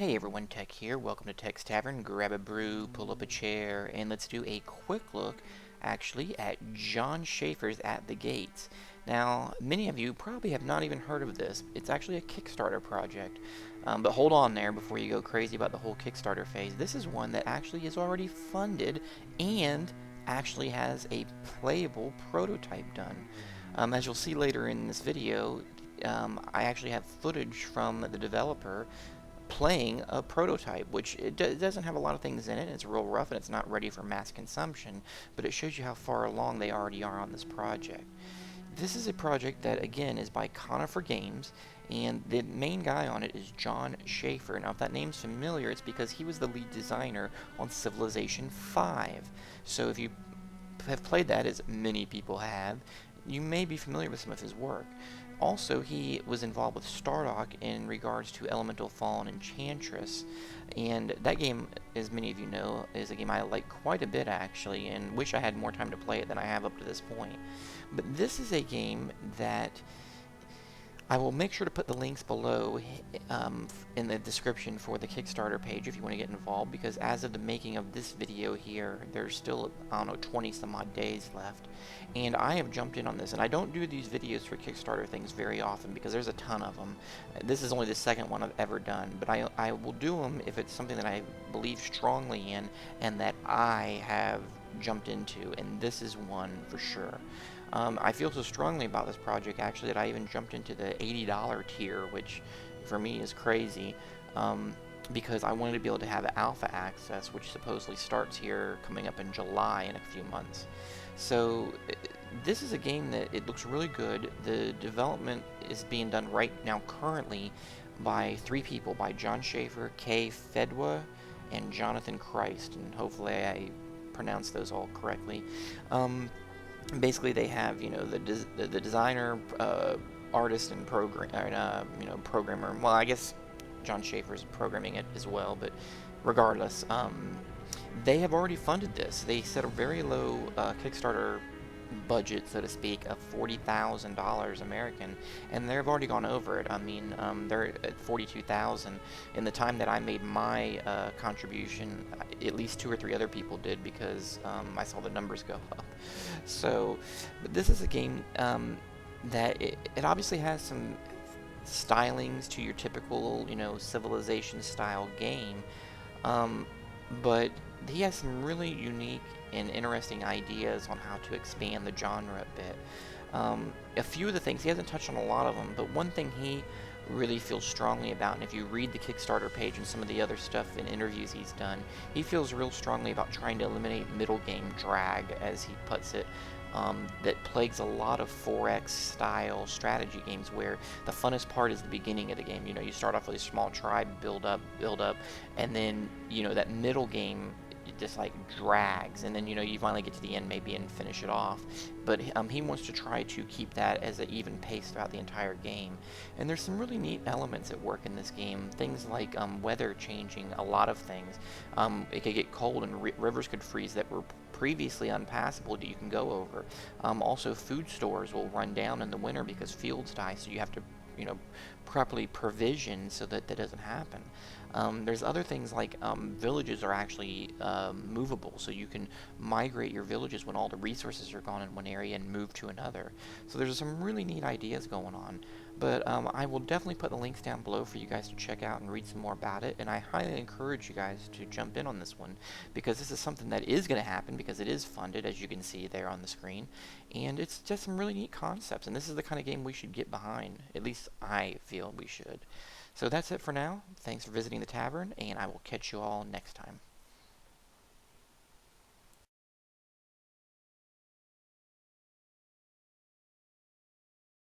Hey everyone, Tech here. Welcome to Tech's Tavern. Grab a brew, pull up a chair, and let's do a quick look, actually, at Jon Shafer's At the Gates. Now, many of you probably have not even heard of this. It's actually a Kickstarter project. But hold on there before you go crazy about the whole Kickstarter phase. This is one that actually is already funded and actually has a playable prototype done. As you'll see later in this video, I actually have footage from the developer playing a prototype, which it doesn't have a lot of things in it. It's real rough and it's not ready for mass consumption, but it shows you how far along they already are on this project. This is a project that, again, is by Conifer Games, and the main guy on it is Jon Shafer. Now, if that name's familiar, it's because he was the lead designer on Civilization V. So if you have played that, as many people have, you may be familiar with some of his work. Also, he was involved with Stardock in regards to Elemental Fallen Enchantress, and that game, as many of you know, is a game I like quite a bit actually, and wish I had more time to play it than I have up to this point. But this is a game that I will make sure to put the links below in the description for the Kickstarter page if you want to get involved, because as of the making of this video here, there's still, I don't know, 20 some odd days left. And I have jumped in on this, and I don't do these videos for Kickstarter things very often because there's a ton of them. This is only the second one I've ever done, but I will do them if it's something that I believe strongly in and that I have jumped into, and this is one for sure. I feel so strongly about this project actually that I even jumped into the $80 tier, which for me is crazy, because I wanted to be able to have alpha access, which supposedly starts here coming up in July in a few months. So this is a game that it looks really good. The development is being done right now currently by 3 people, by Jon Shafer, Kay Fedwa, and Jonathan Christ, and hopefully I pronounced those all correctly. Basically, they have, you know, the designer, artist, and programmer. Well, I guess Jon Shafer's programming it as well, but regardless, they have already funded this. They set a very low Kickstarter budget, so to speak, of $40,000 American, and they've already gone over it. I mean, they're at $42,000. In the time that I made my contribution, at least 2 or 3 other people did, because I saw the numbers go up. So, but this is a game that it obviously has some stylings to your typical, you know, Civilization style game, but he has some really unique and interesting ideas on how to expand the genre a bit. A few of the things, he hasn't touched on a lot of them, but one thing he really feels strongly about, and if you read the Kickstarter page and some of the other stuff in interviews he's done, he feels real strongly about trying to eliminate middle game drag, as he puts it, that plagues a lot of 4X style strategy games where the funnest part is the beginning of the game. You know, you start off with a small tribe, build up, and then, you know, that middle game, it just like drags, and then, you know, you finally get to the end maybe and finish it off. But he wants to try to keep that as an even pace throughout the entire game. And there's some really neat elements at work in this game, things like weather changing a lot of things. It could get cold and rivers could freeze that were previously unpassable that you can go over. Also, food stores will run down in the winter because fields die, so you have to, you know, properly provision so that that doesn't happen. There's other things like villages are actually movable, so you can migrate your villages when all the resources are gone in one area and move to another. So there's some really neat ideas going on. But I will definitely put the links down below for you guys to check out and read some more about it, and I highly encourage you guys to jump in on this one, because this is something that is going to happen because it is funded, as you can see there on the screen, and it's just some really neat concepts, and this is the kind of game we should get behind. At least I feel we should. So that's it for now. Thanks for visiting the tavern, and I will catch you all next time.